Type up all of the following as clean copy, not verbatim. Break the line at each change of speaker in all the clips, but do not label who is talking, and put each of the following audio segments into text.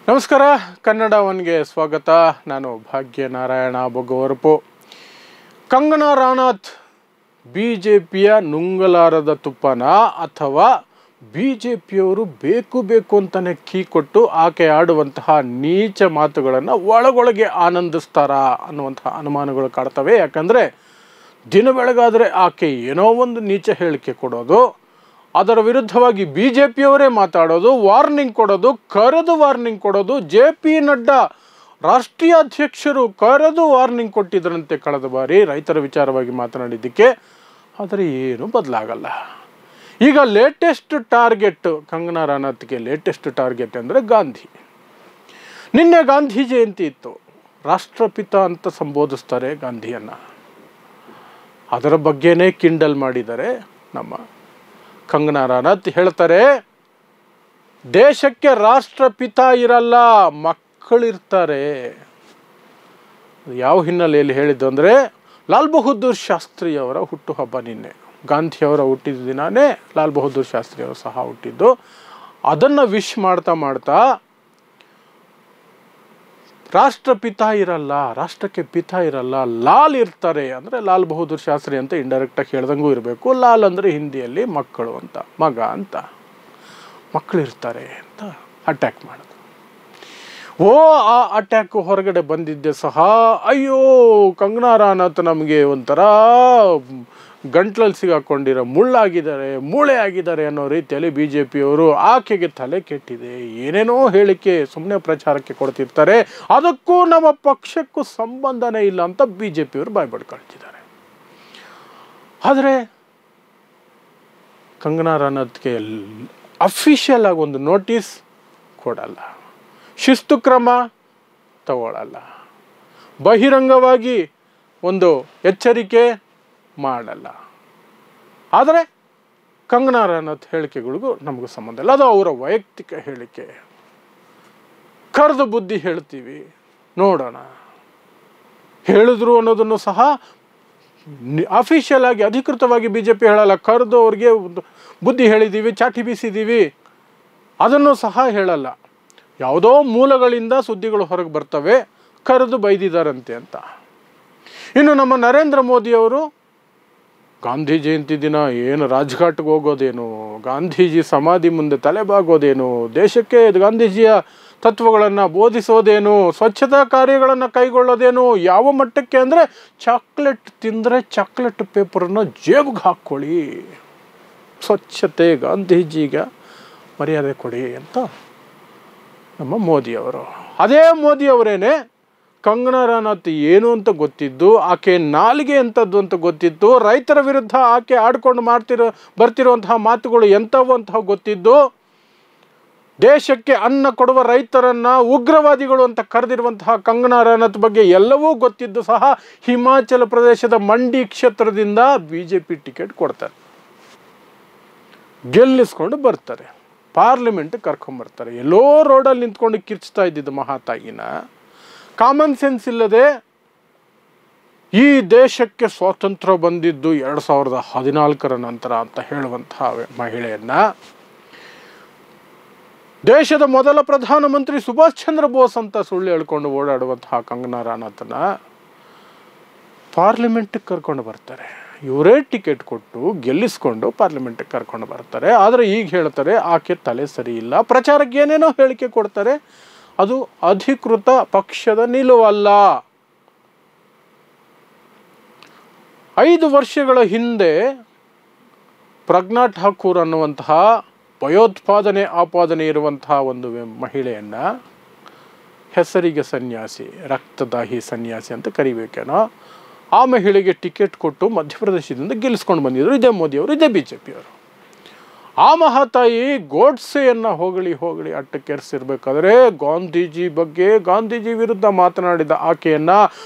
ನಮಸ್ಕಾರ, ಕನ್ನಡ ಒನ್ಗೆ ಸ್ವಾಗತ. ನಾನು ಭಾಗ್ಯನಾರಾಯಣ ಬೊಗ್ಗವರಪು. ಕಂಗನಾ ರಾಣಾತ್ BJPಯ ನುಂಗಲಾರದ ತುಪ್ಪನ ಅಥವಾ BJPಯವರು ಬೇಕು ಅಂತಲೇ ಕೀ ಕೊಟ್ಟು ಆಕೆ ಆಡುವಂತಹ ನೀಚ ಮಾತುಗಳನ್ನು ಒಳಗೊಳಗೆ ಆನಂದಿಸ್ತಾರಾ ಅನ್ನುವಂತಹ ಅನುಮಾನಗಳು ಕಾಡ್ತವೆ. ಯಾಕಂದರೆ ದಿನ ಬೆಳಗಾದರೆ ಆಕೆ ಏನೋ ಒಂದು ನೀಚ ಹೇಳಿಕೆ ಕೊಡೋದು, ಅದರ ವಿರುದ್ಧವಾಗಿ BJPಯವರೇ ಮಾತಾಡೋದು, ವಾರ್ನಿಂಗ್ ಕೊಡೋದು, ಕರೆದು ವಾರ್ನಿಂಗ್ ಕೊಡೋದು. JP ನಡ್ಡಾ ರಾಷ್ಟ್ರೀಯ ಅಧ್ಯಕ್ಷರು ಕರೆದು ವಾರ್ನಿಂಗ್ ಕೊಟ್ಟಿದ್ದರಂತೆ ಕಳೆದ ಬಾರಿ ರೈತರ ವಿಚಾರವಾಗಿ ಮಾತನಾಡಿದ್ದಕ್ಕೆ. ಆದರೆ ಏನೂ ಬದಲಾಗಲ್ಲ. ಈಗ ಲೇಟೆಸ್ಟ್ ಟಾರ್ಗೆಟ್ ಕಂಗನಾ ರಾಣಾತ್ಗೆ ಲೇಟೆಸ್ಟ್ ಟಾರ್ಗೆಟ್ ಅಂದರೆ ಗಾಂಧಿ. ನಿನ್ನೆ ಗಾಂಧಿ ಜಯಂತಿ ಇತ್ತು. ರಾಷ್ಟ್ರಪಿತ ಅಂತ ಸಂಬೋಧಿಸ್ತಾರೆ ಗಾಂಧಿಯನ್ನು. ಅದರ ಬಗ್ಗೆನೇ ಕಿಂಡಲ್ ಮಾಡಿದ್ದಾರೆ ನಮ್ಮ ಕಂಗನಾ ರಾಣಾತ್. ಹೇಳ್ತಾರೆ, ದೇಶಕ್ಕೆ ರಾಷ್ಟ್ರಪಿತ ಇರಲ್ಲ, ಮಕ್ಕಳಿರ್ತಾರೆ. ಯಾವ ಹಿನ್ನೆಲೆಯಲ್ಲಿ ಹೇಳಿದ್ದು ಅಂದರೆ, ಲಾಲ್ ಬಹದ್ದೂರ್ ಶಾಸ್ತ್ರಿಯವರ ಹುಟ್ಟುಹಬ್ಬ ನಿನ್ನೆ. ಗಾಂಧಿಯವರ ಹುಟ್ಟಿದ ದಿನಾನೇ ಲಾಲ್ ಬಹದ್ದೂರ್ ಶಾಸ್ತ್ರಿಯವರು ಸಹ ಹುಟ್ಟಿದ್ದು. ಅದನ್ನು ವಿಶ್ ಮಾಡ್ತಾ ರಾಷ್ಟ್ರಪಿತ ಇರಲ್ಲ, ರಾಷ್ಟ್ರಕ್ಕೆ ಪಿತ ಇರಲ್ಲ, ಲಾಲ್ ಇರ್ತಾರೆ. ಅಂದರೆ ಲಾಲ್ ಬಹದ್ದೂರ್ ಶಾಸ್ತ್ರಿ ಅಂತ ಇಂಡೈರೆಕ್ಟಾಗಿ ಹೇಳ್ದಂಗೂ ಇರಬೇಕು. ಲಾಲ್ ಅಂದರೆ ಹಿಂದಿಯಲ್ಲಿ ಮಕ್ಕಳು ಅಂತ, ಮಗ ಅಂತ, ಮಕ್ಕಳಿರ್ತಾರೆ ಅಂತ ಅಟ್ಯಾಕ್ ಮಾಡೋದು. ಆ ಅಟ್ಯಾಕ್ ಹೊರಗಡೆ ಬಂದಿದ್ದೆ ಸಹ ಅಯ್ಯೋ ಕಂಗನಾ ರಾಣಾತ್ ನಮಗೆ ಒಂಥರ ಗಂಟ್ಲಲ್ಲಿ ಸಿಗಾಕೊಂಡಿರೋ ಮೂಳೆ ಆಗಿದ್ದಾರೆ ಅನ್ನೋ ರೀತಿಯಲ್ಲಿ BJPಯವರು ಆಕೆಗೆ ತಲೆ ಕೆಟ್ಟಿದೆ, ಏನೇನೋ ಹೇಳಿಕೆ ಸುಮ್ಮನೆ ಪ್ರಚಾರಕ್ಕೆ ಕೊಡ್ತಿರ್ತಾರೆ, ಅದಕ್ಕೂ ನಮ್ಮ ಪಕ್ಷಕ್ಕೂ ಸಂಬಂಧನೇ ಇಲ್ಲ ಅಂತ BJPಯವರು ಬಾಯ್ ಬಡ್ಕೊಳ್ತಿದ್ದಾರೆ. ಆದರೆ ಕಂಗನಾ ರಾಣಾತ್ಗೆ ಅಫಿಷಿಯಲ್ ಆಗಿ ಒಂದು ನೋಟಿಸ್ ಕೊಡಲ್ಲ, ಶಿಸ್ತು ಕ್ರಮ ತಗೊಳ್ಳಲ್ಲ, ಬಹಿರಂಗವಾಗಿ ಒಂದು ಎಚ್ಚರಿಕೆ ಮಾಡಲ್ಲ. ಆದರೆ ಕಂಗನಾ ರಾಣಾತ್ ಹೇಳಿಕೆಗಳಿಗೂ ನಮಗೂ ಸಂಬಂಧ ಇಲ್ಲ, ಅದು ಅವರ ವೈಯಕ್ತಿಕ ಹೇಳಿಕೆ. ಕರೆದು ಬುದ್ಧಿ ಹೇಳ್ತೀವಿ, ನೋಡೋಣ. ಹೇಳಿದ್ರು ಅನ್ನೋದನ್ನು ಸಹ ಅಫಿಷಿಯಲ್ ಆಗಿ ಅಧಿಕೃತವಾಗಿ BJP ಹೇಳಲ್ಲ. ಕರೆದು ಅವ್ರಿಗೆ ಬುದ್ಧಿ ಹೇಳಿದ್ದೀವಿ, ಚಾಟಿ ಬೀಸಿದ್ದೀವಿ, ಅದನ್ನು ಸಹ ಹೇಳಲ್ಲ. ಯಾವುದೋ ಮೂಲಗಳಿಂದ ಸುದ್ದಿಗಳು ಹೊರಗೆ ಬರ್ತವೆ, ಕರೆದು ಬೈದಿದ್ದಾರಂತೆ ಅಂತ. ಇನ್ನು ನಮ್ಮ ನರೇಂದ್ರ ಮೋದಿಯವರು ಗಾಂಧಿ ಜಯಂತಿ ದಿನ ಏನು ರಾಜ್ಘಾಟ್ಗೆ ಹೋಗೋದೇನು, ಗಾಂಧೀಜಿ ಸಮಾಧಿ ಮುಂದೆ ತಲೆಬಾಗೋದೇನು, ದೇಶಕ್ಕೆ ಗಾಂಧೀಜಿಯ ತತ್ವಗಳನ್ನು ಬೋಧಿಸೋದೇನು, ಸ್ವಚ್ಛತಾ ಕಾರ್ಯಗಳನ್ನು ಕೈಗೊಳ್ಳೋದೇನು, ಯಾವ ಮಟ್ಟಕ್ಕೆ ಅಂದರೆ ಚಾಕ್ಲೇಟ್ ತಿಂದರೆ ಚಾಕ್ಲೇಟ್ ಪೇಪರನ್ನು ಜೇಬಿಗೆ ಹಾಕ್ಕೊಳ್ಳಿ, ಸ್ವಚ್ಛತೆ, ಗಾಂಧೀಜಿಗೆ ಮರ್ಯಾದೆ ಕೊಡಿ ಅಂತ ನಮ್ಮ ಮೋದಿಯವರು. ಅದೇ ಮೋದಿಯವರೇನೆ ಕಂಗನಾ ರಾಣಾತ್ ಏನು ಅಂತ ಗೊತ್ತಿದ್ದು, ಆಕೆ ನಾಲಿಗೆ ಎಂಥದ್ದು ಅಂತ ಗೊತ್ತಿದ್ದು, ರೈತರ ವಿರುದ್ಧ ಆಕೆ ಆಡ್ಕೊಂಡು ಬರ್ತಿರುವಂತಹ ಮಾತುಗಳು ಎಂಥವು ಅಂತ ಗೊತ್ತಿದ್ದು, ದೇಶಕ್ಕೆ ಅನ್ನ ಕೊಡುವ ರೈತರನ್ನ ಉಗ್ರವಾದಿಗಳು ಅಂತ ಕರೆದಿರುವಂತಹ ಕಂಗನಾ ರಾಣಾತ್ ಬಗ್ಗೆ ಎಲ್ಲವೂ ಗೊತ್ತಿದ್ದು ಸಹ ಹಿಮಾಚಲ ಪ್ರದೇಶದ ಮಂಡಿ ಕ್ಷೇತ್ರದಿಂದ BJP ಟಿಕೆಟ್ ಕೊಡ್ತಾರೆ, ಗೆಲ್ಲಿಸ್ಕೊಂಡು ಬರ್ತಾರೆ, ಪಾರ್ಲಿಮೆಂಟ್ ಕರ್ಕೊಂಬರ್ತಾರೆ. ಎಲ್ಲೋ ರೋಡಲ್ಲಿ ನಿಂತ್ಕೊಂಡು ಕಿರ್ಚ್ತಾ ಇದ್ದಿದ್ದು ಮಹಾತಾಯಿನ ಕಾಮನ್ ಸೆನ್ಸ್ ಇಲ್ಲದೆ ಈ ದೇಶಕ್ಕೆ ಸ್ವಾತಂತ್ರ್ಯ ಬಂದಿದ್ದು 2014 ನಂತರ ಅಂತ ಹೇಳುವಂತಹ ಮಹಿಳೆಯನ್ನ, ದೇಶದ ಮೊದಲ ಪ್ರಧಾನಮಂತ್ರಿ ಸುಭಾಷ್ ಚಂದ್ರ ಬೋಸ್ ಅಂತ ಸುಳ್ಳು ಹೇಳ್ಕೊಂಡು ಓಡಾಡುವಂತಹ ಕಂಗನಾ ರಾಣಾತ್ನ ಪಾರ್ಲಿಮೆಂಟ್ಗೆ ಕರ್ಕೊಂಡು ಬರ್ತಾರೆ. ಇವರೇ ಟಿಕೆಟ್ ಕೊಟ್ಟು ಗೆಲ್ಲಿಸ್ಕೊಂಡು ಪಾರ್ಲಿಮೆಂಟ್ಗೆ ಕರ್ಕೊಂಡು ಬರ್ತಾರೆ. ಆದರೆ ಈಗ ಹೇಳ್ತಾರೆ ಆಕೆ ತಲೆ ಸರಿ ಇಲ್ಲ, ಪ್ರಚಾರಕ್ಕೆ ಏನೇನೋ ಹೇಳಿಕೆ ಕೊಡ್ತಾರೆ, ಅದು ಅಧಿಕೃತ ಪಕ್ಷದ ನಿಲುವಲ್ಲ. 5 ವರ್ಷಗಳ ಹಿಂದೆ ಪ್ರಜ್ಞಾ ಠಾಕೂರ್ ಅನ್ನುವಂತಹ ಭಯೋತ್ಪಾದನೆ ಆಪಾದನೆ ಇರುವಂತಹ ಒಂದು ಮಹಿಳೆಯನ್ನ, ಹೆಸರಿಗೆ ಸನ್ಯಾಸಿ, ರಕ್ತದಾಹಿ ಸನ್ಯಾಸಿ ಅಂತ ಕರಿಬೇಕೇನೋ, ಆ ಮಹಿಳೆಗೆ ಟಿಕೆಟ್ ಕೊಟ್ಟು ಮಧ್ಯಪ್ರದೇಶದಿಂದ ಗೆಲ್ಲಿಸ್ಕೊಂಡು ಬಂದಿದ್ರು ಇದೇ ಮೋದಿಯವರು, ಇದೇ BJPಯವರು. ಆ ಮಹಾತಾಯಿ ಗೋಡ್ಸೆಯನ್ನು ಹೊಗಳಿ ಅಟ್ಟಕ್ಕೇರಿಸಿರ್ಬೇಕಾದ್ರೆ ಗಾಂಧೀಜಿ ಬಗ್ಗೆ, ಗಾಂಧೀಜಿ ವಿರುದ್ಧ ಮಾತನಾಡಿದ ಆಕೆಯನ್ನು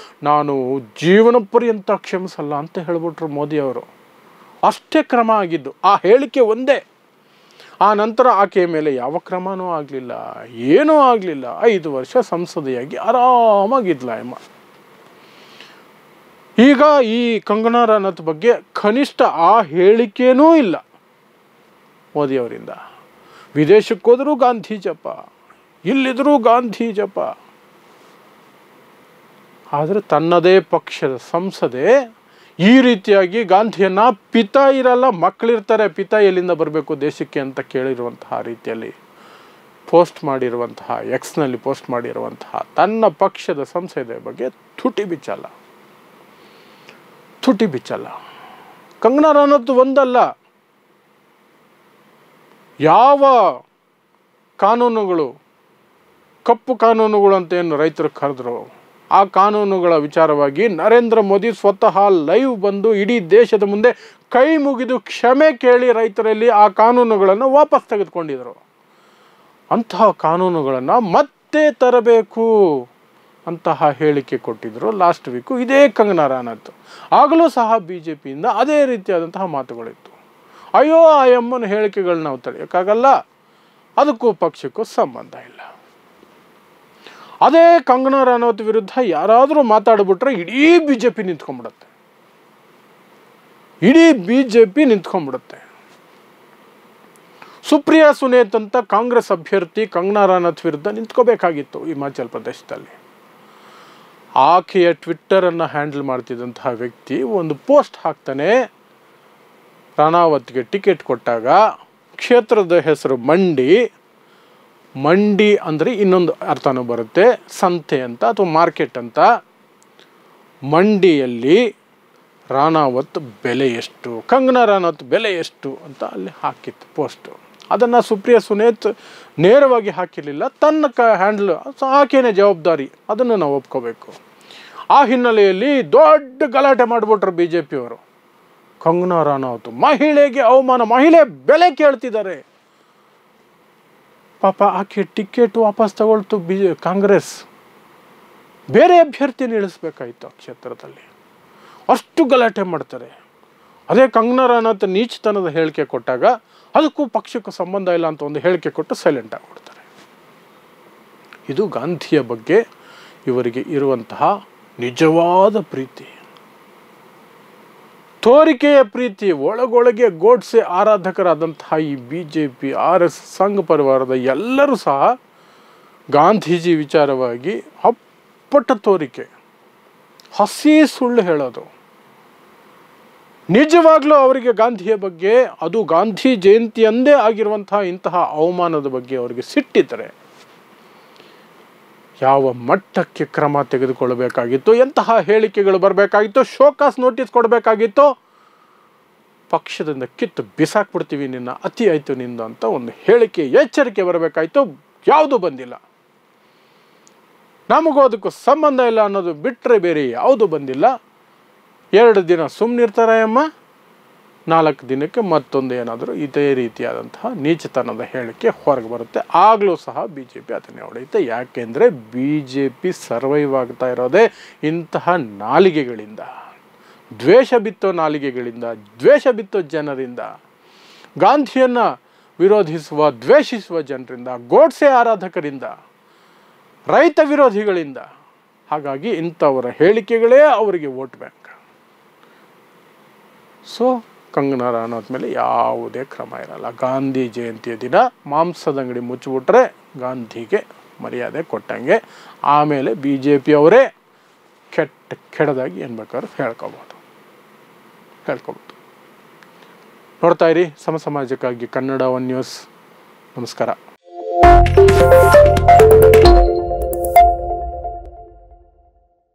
ನಾನು ಜೀವನ ಪರ್ಯಂತ ಕ್ಷಮಿಸಲ್ಲ ಅಂತ ಹೇಳ್ಬಿಟ್ರು ಮೋದಿಯವರು. ಅಷ್ಟೇ ಕ್ರಮ ಆಗಿದ್ದು ಆ ಹೇಳಿಕೆ ಒಂದೇ. ಆ ನಂತರ ಆಕೆಯ ಮೇಲೆ ಯಾವ ಕ್ರಮನೂ ಆಗಲಿಲ್ಲ, ಏನೂ ಆಗಲಿಲ್ಲ. 5 ವರ್ಷ ಸಂಸದೆಯಾಗಿ ಆರಾಮಾಗಿದ್ಲ ಅಮ್ಮ. ಈಗ ಈ ಕಂಗನಾ ರಾಣಾತ್ ಬಗ್ಗೆ ಕನಿಷ್ಠ ಆ ಹೇಳಿಕೆನೂ ಇಲ್ಲ ಮೋದಿಯವರಿಂದ. ವಿದೇಶಕ್ಕೆ ಹೋದರೂ ಗಾಂಧೀಜಪ್ಪ, ಇಲ್ಲಿದ್ರೂ ಗಾಂಧಿ ಜಪ. ಆದರೆ ತನ್ನದೇ ಪಕ್ಷದ ಸಂಸದೆ ಈ ರೀತಿಯಾಗಿ ಗಾಂಧಿಯನ್ನ ಪಿತ ಇರಲ್ಲ, ಮಕ್ಕಳಿರ್ತಾರೆ, ಪಿತ ಎಲ್ಲಿಂದ ಬರಬೇಕು ದೇಶಕ್ಕೆ ಅಂತ ಕೇಳಿರುವಂತಹ ರೀತಿಯಲ್ಲಿ ಪೋಸ್ಟ್ ಮಾಡಿರುವಂತಹ, ಎಕ್ಸ್ನಲ್ಲಿ ಪೋಸ್ಟ್ ಮಾಡಿರುವಂತಹ ತನ್ನ ಪಕ್ಷದ ಸಂಸದೆ ಬಗ್ಗೆ ತುಟಿ ಬಿಚ್ಚಲ್ಲ. ಕಂಗನಾ ರನೌತ್ ಒಂದಲ್ಲ, ಯಾವ ಕಾನೂನುಗಳು, ಕಪ್ಪು ಕಾನೂನುಗಳು ಅಂತ ಏನು ರೈತರು ಕರೆದ್ರು, ಆ ಕಾನೂನುಗಳ ವಿಚಾರವಾಗಿ ನರೇಂದ್ರ ಮೋದಿ ಸ್ವತಃ ಲೈವ್ ಬಂದು ಇಡೀ ದೇಶದ ಮುಂದೆ ಕೈ ಮುಗಿದು ಕ್ಷಮೆ ಕೇಳಿ ರೈತರಲ್ಲಿ ಆ ಕಾನೂನುಗಳನ್ನು ವಾಪಸ್ ತೆಗೆದುಕೊಂಡಿದ್ರು. ಅಂತಹ ಕಾನೂನುಗಳನ್ನು ಮತ್ತೆ ತರಬೇಕು ಅಂತಹ ಹೇಳಿಕೆ ಕೊಟ್ಟಿದ್ರು ಲಾಸ್ಟ್ ವೀಕು ಇದೇ ಕಂಗನಾ ರನೌತ್. ಆಗಲೂ ಸಹ BJPಯಿಂದ ಅದೇ ರೀತಿಯಾದಂತಹ ಮಾತುಗಳಿತ್ತು. ಅಯ್ಯೋ ಆ ಎಮ್ಮನ ಹೇಳಿಕೆಗಳನ್ನ ನಾವು ತಡೆಯೋಕ್ಕಾಗಲ್ಲ, ಅದಕ್ಕೂ ಪಕ್ಷಕ್ಕೂ ಸಂಬಂಧ ಇಲ್ಲ. ಅದೇ ಕಂಗನಾ ರನೌತ್ ವಿರುದ್ಧ ಯಾರಾದರೂ ಮಾತಾಡ್ಬಿಟ್ರೆ ಇಡೀ BJP ನಿಂತ್ಕೊಂಡ್ಬಿಡುತ್ತೆ. ಸುಪ್ರಿಯಾ ಸುನೇತ್ ಅಂತ ಕಾಂಗ್ರೆಸ್ ಅಭ್ಯರ್ಥಿ ಕಂಗನಾ ರನೌತ್ ವಿರುದ್ಧ ನಿಂತ್ಕೋಬೇಕಾಗಿತ್ತು ಹಿಮಾಚಲ್ ಪ್ರದೇಶದಲ್ಲಿ. ಆಕೆಯ ಟ್ವಿಟ್ಟರನ್ನು ಹ್ಯಾಂಡಲ್ ಮಾಡ್ತಿದ್ದಂತಹ ವ್ಯಕ್ತಿ ಒಂದು ಪೋಸ್ಟ್ ಹಾಕ್ತಾನೆ, ರಾಣಾವತ್ಗೆ ಟಿಕೆಟ್ ಕೊಟ್ಟಾಗ ಕ್ಷೇತ್ರದ ಹೆಸರು ಮಂಡಿ ಅಂದರೆ ಇನ್ನೊಂದು ಅರ್ಥನೂ ಬರುತ್ತೆ, ಸಂತೆ ಅಂತ ಅಥವಾ ಮಾರ್ಕೆಟ್ ಅಂತ. ಮಂಡಿಯಲ್ಲಿ ರಾಣಾವತ್ ಬೆಲೆ ಎಷ್ಟು, ಕಂಗನಾ ರನೌತ್ ಬೆಲೆ ಎಷ್ಟು ಅಂತ ಅಲ್ಲಿ ಹಾಕಿತ್ತು ಪೋಸ್ಟು. ಅದನ್ನು ಸುಪ್ರಿಯಾ ಸುನೇತ್ ನೇರವಾಗಿ ಹಾಕಿರಲಿಲ್ಲ, ತನ್ನ ಹ್ಯಾಂಡಲ್, ಆಕೆಯೇ ಜವಾಬ್ದಾರಿ, ಅದನ್ನು ನಾವು ಒಪ್ಕೋಬೇಕು. ಆ ಹಿನ್ನೆಲೆಯಲ್ಲಿ ದೊಡ್ಡ ಗಲಾಟೆ ಮಾಡಿಬಿಟ್ರು BJPಯವರು. ಕಂಗನಾ ರನೌತ್ ಮಹಿಳೆಗೆ ಅವಮಾನ, ಮಹಿಳೆ ಬೆಲೆ ಕೇಳ್ತಿದ್ದಾರೆ. ಪಾಪ ಆಕೆ ಟಿಕೆಟ್ ವಾಪಸ್ ತಗೊಳ್ತು ಕಾಂಗ್ರೆಸ್, ಬೇರೆ ಅಭ್ಯರ್ಥಿನ ಇಳಿಸ್ಬೇಕಾಯ್ತು ಆ ಕ್ಷೇತ್ರದಲ್ಲಿ. ಅಷ್ಟು ಗಲಾಟೆ ಮಾಡ್ತಾರೆ. ಅದೇ ಕಂಗನಾ ರನೌತ್ ನೀಚತನದ ಹೇಳಿಕೆ ಕೊಟ್ಟಾಗ ಅದಕ್ಕೂ ಪಕ್ಷಕ್ಕೂ ಸಂಬಂಧ ಇಲ್ಲ ಅಂತ ಒಂದು ಹೇಳಿಕೆ ಕೊಟ್ಟು ಸೈಲೆಂಟ್ ಆಗಿಬಿಡ್ತಾರೆ. ಇದು ಗಾಂಧಿಯ ಬಗ್ಗೆ ಇವರಿಗೆ ಇರುವಂತಹ ನಿಜವಾದ ಪ್ರೀತಿ, ತೋರಿಕೆಯ ಪ್ರೀತಿ. ಒಳಗೊಳಗೆ ಗೋಡ್ಸೆ ಆರಾಧಕರಾದಂತಹ ಈ BJP, RS, ಸಂಘ ಪರಿವಾರದ ಎಲ್ಲರೂ ಸಹ ಗಾಂಧೀಜಿ ವಿಚಾರವಾಗಿ ಅಪ್ಪಟ ತೋರಿಕೆ, ಹಸಿ ಸುಳ್ಳು ಹೇಳೋದು. ನಿಜವಾಗ್ಲೂ ಅವರಿಗೆ ಗಾಂಧಿಯ ಬಗ್ಗೆ, ಅದು ಗಾಂಧಿ ಜಯಂತಿಯಂದೇ ಆಗಿರುವಂತಹ ಇಂತಹ ಅವಮಾನದ ಬಗ್ಗೆ ಅವರಿಗೆ ಸಿಟ್ಟಿದ್ದರೆ ಯಾವ ಮಟ್ಟಕ್ಕೆ ಕ್ರಮ ತೆಗೆದುಕೊಳ್ಳಬೇಕಾಗಿತ್ತು, ಎಂತಹ ಹೇಳಿಕೆಗಳು ಬರಬೇಕಾಗಿತ್ತು, ಶೋಕಾಸ್ ನೋಟಿಸ್ ಕೊಡಬೇಕಾಗಿತ್ತು, ಪಕ್ಷದಿಂದ ಕಿತ್ತು ಬಿಸಾಕ್ಬಿಡ್ತೀವಿ ನಿನ್ನ, ಅತಿ ಆಯಿತು ನಿಂದು ಅಂತ ಒಂದು ಹೇಳಿಕೆ, ಎಚ್ಚರಿಕೆ ಬರಬೇಕಾಯಿತು. ಯಾವುದೂ ಬಂದಿಲ್ಲ. ನಮಗೂ ಅದಕ್ಕೂ ಸಂಬಂಧ ಇಲ್ಲ ಅನ್ನೋದು ಬಿಟ್ಟರೆ ಬೇರೆ ಯಾವುದೂ ಬಂದಿಲ್ಲ. 2 ದಿನ ಸುಮ್ಮನಿರ್ತಾರೆ ಅಮ್ಮ, 4 ದಿನಕ್ಕೆ ಮತ್ತೊಂದು ಏನಾದರೂ ಇದೇ ರೀತಿಯಾದಂತಹ ನೀಚತನದ ಹೇಳಿಕೆ ಹೊರಗೆ ಬರುತ್ತೆ. ಆಗಲೂ ಸಹ BJP ಅದನ್ನೇ ಹೊಡೆಯುತ್ತೆ. ಯಾಕೆಂದರೆ BJP ಸರ್ವೈವ್ ಆಗ್ತಾ ಇರೋದೇ ಇಂತಹ ನಾಲಿಗೆಗಳಿಂದ, ದ್ವೇಷ ಬಿತ್ತೋ ನಾಲಿಗೆಗಳಿಂದ, ದ್ವೇಷ ಬಿತ್ತೋ ಜನರಿಂದ, ಗಾಂಧಿಯನ್ನು ವಿರೋಧಿಸುವ ದ್ವೇಷಿಸುವ ಜನರಿಂದ, ಗೋಡ್ಸೆ ಆರಾಧಕರಿಂದ, ರೈತ ವಿರೋಧಿಗಳಿಂದ. ಹಾಗಾಗಿ ಇಂಥವರ ಹೇಳಿಕೆಗಳೇ ಅವರಿಗೆ vote bank. So Kangana Ranaut ಮೇಲೆ ಯಾವುದೇ ಕ್ರಮ ಇರಲ್ಲ. ಗಾಂಧಿ ಜಯಂತಿಯ ದಿನ ಮಾಂಸದ ಅಂಗಡಿ ಮುಚ್ಚಿಬಿಟ್ರೆ ಗಾಂಧಿಗೆ ಮರ್ಯಾದೆ ಕೊಟ್ಟಂಗೆ. ಆಮೇಲೆ BJPಯವರೇ ಕೆಡದಾಗಿ ಏನು ಬೇಕಾದ್ರೂ ಹೇಳ್ಕೊಬೋದು. ನೋಡ್ತಾ ಇರಿ ಸಮಾಜಕ್ಕಾಗಿ ಕನ್ನಡ 1 ನ್ಯೂಸ್. ನಮಸ್ಕಾರ.